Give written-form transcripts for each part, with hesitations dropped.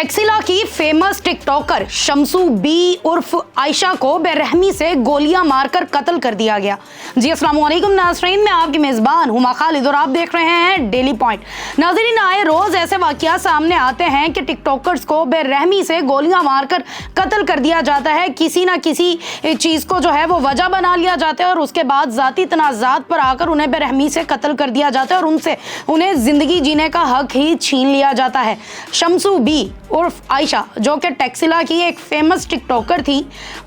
टेक्सिला की famous TikToker Shamsu B उर्फ आयशा को बेरहमी से गोलियां मारकर कत्ल कर दिया गया। जी अस्सलाम वालेकुम नाज़रीन, मैं आपकी मेज़बान हुमा खालिद और आप देख रहे हैं डेली पॉइंट। नाज़रीन, आए रोज़ ऐसे वाक़यात सामने आते हैं कि टिकटॉकर्स को बेरहमी से गोलियां मारकर कत्ल कर दिया जाता है। किसी ना किसी चीज़ को जो है वो वजह बना लिया जाता है और उसके बाद ज़ाती तनाज़ात पर आकर उन्हें बेरहमी से कत्ल कर दिया जाता है और उनसे उन्हें ज़िंदगी जीने का हक ही छीन लिया जाता है। शम्सू बी उर्फ आयशा, जो कि टेक्सिला की एक फेमस टिकटॉकर थी,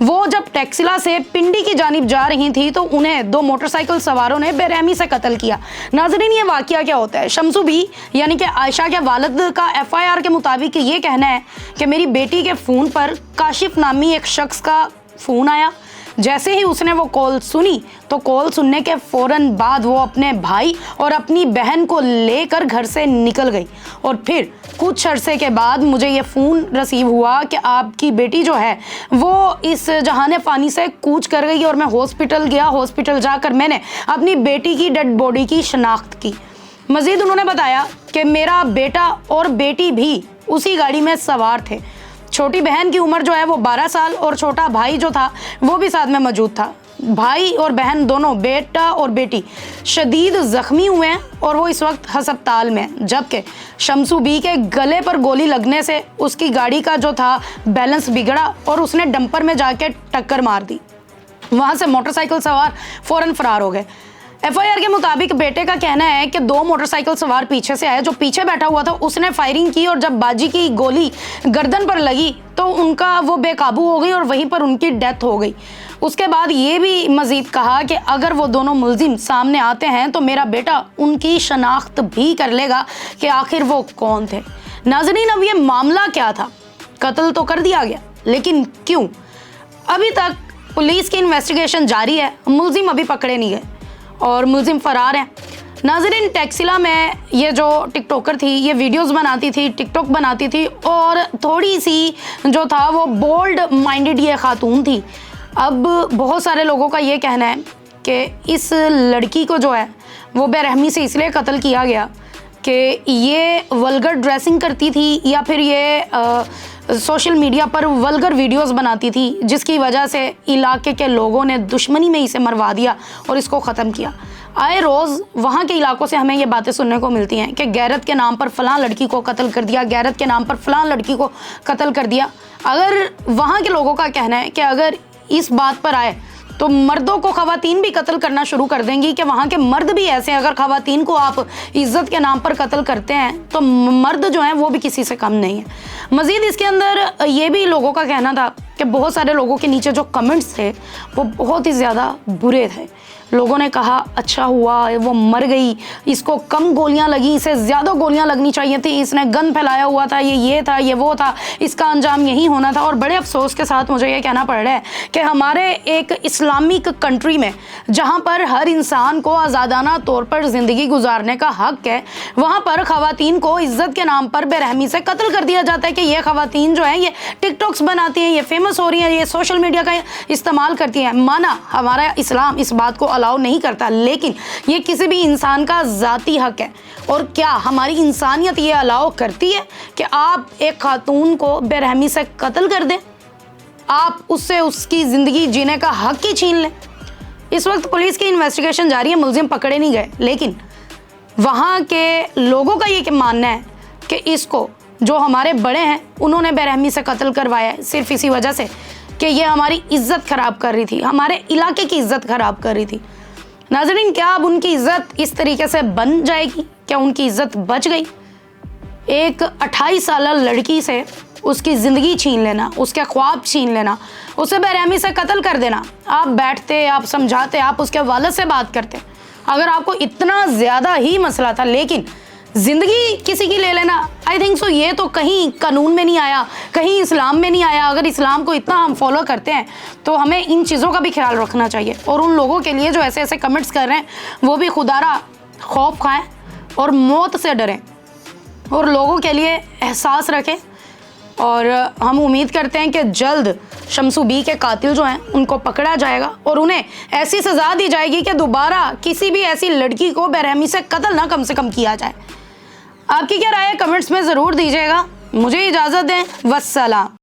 वो जब टेक्सिला से पिंडी की जानिब जा रही थी तो उन्हें दो मोटरसाइकिल सवारों ने बेरहमी से कत्ल किया। नाज़रीन, ये वाकया क्या होता है? शम्सू बी यानी कि आयशा के वालिद का FIR के मुताबिक ये कहना है कि मेरी बेटी के फ़ोन पर काशिफ नामी एक शख्स का फ़ोन आया। जैसे ही उसने वो कॉल सुनी तो कॉल सुनने के फ़ौरन बाद वो अपने भाई और अपनी बहन को लेकर घर से निकल गई और फिर कुछ अरसे के बाद मुझे ये फ़ोन रिसीव हुआ कि आपकी बेटी जो है वो इस जहाने फ़ानी से कूच कर गई और मैं हॉस्पिटल गया। हॉस्पिटल जाकर मैंने अपनी बेटी की डेड बॉडी की शनाख्त की। मज़ीद उन्होंने बताया कि मेरा बेटा और बेटी भी उसी गाड़ी में सवार थे। छोटी बहन की उम्र जो है वो 12 साल और छोटा भाई जो था वो भी साथ में मौजूद था। भाई और बहन दोनों, बेटा और बेटी, शदीद ज़ख्मी हुए हैं और वो इस वक्त हस्पताल में हैं, जबकि शम्सू बी के गले पर गोली लगने से उसकी गाड़ी का जो था बैलेंस बिगड़ा और उसने डंपर में जाके टक्कर मार दी। वहाँ से मोटरसाइकिल सवार फ़ौरन फरार हो गए। FIR के मुताबिक बेटे का कहना है कि दो मोटरसाइकिल सवार पीछे से आए। जो पीछे बैठा हुआ था उसने फायरिंग की और जब बाजी की गोली गर्दन पर लगी तो उनका वो बेकाबू हो गई और वहीं पर उनकी डेथ हो गई। उसके बाद ये भी मज़ीद कहा कि अगर वो दोनों मुलजिम सामने आते हैं तो मेरा बेटा उनकी शनाख्त भी कर लेगा कि आखिर वो कौन थे। नाज़रीन, अब ये मामला क्या था? कत्ल तो कर दिया गया, लेकिन क्यों? अभी तक पुलिस की इन्वेस्टिगेशन जारी है, मुलजिम अभी पकड़े नहीं गए और मुलजिम फरार हैं। नाज़रीन, टेक्सिला में ये जो टिकटॉकर थी ये वीडियोस बनाती थी, टिकटॉक बनाती थी और थोड़ी सी जो था वो बोल्ड माइंडेड ये खातून थी। अब बहुत सारे लोगों का ये कहना है कि इस लड़की को जो है वो बेरहमी से इसलिए कत्ल किया गया कि ये वल्गर ड्रेसिंग करती थी या फिर ये सोशल मीडिया पर वल्गर वीडियोस बनाती थी, जिसकी वजह से इलाके के लोगों ने दुश्मनी में इसे मरवा दिया और इसको ख़त्म किया। आए रोज़ वहाँ के इलाकों से हमें ये बातें सुनने को मिलती हैं कि गैरत के नाम पर फ़लाँ लड़की को कत्ल कर दिया, गैरत के नाम पर फ़लाँ लड़की को कत्ल कर दिया। अगर वहाँ के लोगों का कहना है कि अगर इस बात पर आए तो मर्दों को ख़वातीन भी कत्ल करना शुरू कर देंगी कि वहाँ के मर्द भी ऐसे हैं। अगर ख़वातीन को आप इज़्ज़त के नाम पर कत्ल करते हैं तो मर्द जो हैं वो भी किसी से कम नहीं है। मज़ीद इसके अंदर ये भी लोगों का कहना था कि बहुत सारे लोगों के नीचे जो कमेंट्स थे वो बहुत ही ज़्यादा बुरे थे। लोगों ने कहा अच्छा हुआ वो मर गई, इसको कम गोलियां लगी, इसे ज़्यादा गोलियां लगनी चाहिए थी, इसने गन फैलाया हुआ था, ये था, ये वो था, इसका अंजाम यही होना था। और बड़े अफसोस के साथ मुझे ये कहना पड़ रहा है कि हमारे एक इस्लामिक कंट्री में जहाँ पर हर इंसान को आज़ादाना तौर पर ज़िंदगी गुजारने का हक़ है, वहाँ पर ख़वातीन को इज़्ज़त के नाम पर बेरहमी से कत्ल कर दिया जाता है कि ये ख़वातीन जो है ये टिकटॉक्स बनाती हैं, ये फेमस हो रही हैं, ये सोशल मीडिया का इस्तेमाल करती हैं। माना हमारा इस्लाम इस बात को अलाउ नहीं करता, लेकिन ये किसी भी इंसान का ज़ाती हक है। और क्या हमारी इंसानियत ये अलाउ करती है कि आप एक खातून को बेरहमी से कत्ल कर दें, आप उससे उसकी ज़िंदगी जीने का हक ही छीन लें? इस वक्त पुलिस की इन्वेस्टिगेशन जारी है, मुलजिम पकड़े नहीं गए, लेकिन वहाँ के लोगों का ये मानना है कि इसको जो हमारे बड़े हैं उन्होंने बेरहमी से कत्ल करवाया है सिर्फ इसी वजह से कि ये हमारी इज़्ज़त ख़राब कर रही थी, हमारे इलाके की इज़्ज़त ख़राब कर रही थी। नाज़रीन, क्या अब उनकी इज़्ज़त इस तरीके से बन जाएगी? क्या उनकी इज़्ज़त बच गई? एक 28 साल लड़की से उसकी ज़िंदगी छीन लेना, उसके ख्वाब छीन लेना, उसे बेरहमी से कत्ल कर देना। आप बैठते, आप समझाते, आप उसके वालिद से बात करते, अगर आपको इतना ज़्यादा ही मसला था, लेकिन ज़िंदगी किसी की ले लेना, आई थिंक सो ये तो कहीं कानून में नहीं आया, कहीं इस्लाम में नहीं आया। अगर इस्लाम को इतना हम फॉलो करते हैं तो हमें इन चीज़ों का भी ख्याल रखना चाहिए। और उन लोगों के लिए जो ऐसे ऐसे कमेंट्स कर रहे हैं वो भी खुदारा खौफ खाएं और मौत से डरें और लोगों के लिए एहसास रखें। और हम उम्मीद करते हैं कि जल्द शम्सू बी के कातिल जो हैं उनको पकड़ा जाएगा और उन्हें ऐसी सज़ा दी जाएगी कि दोबारा किसी भी ऐसी लड़की को बेरहमी से कत्ल ना कम से कम किया जाए। आपकी क्या राय है कमेंट्स में ज़रूर दीजिएगा। मुझे इजाजत दें, वस्सलाम।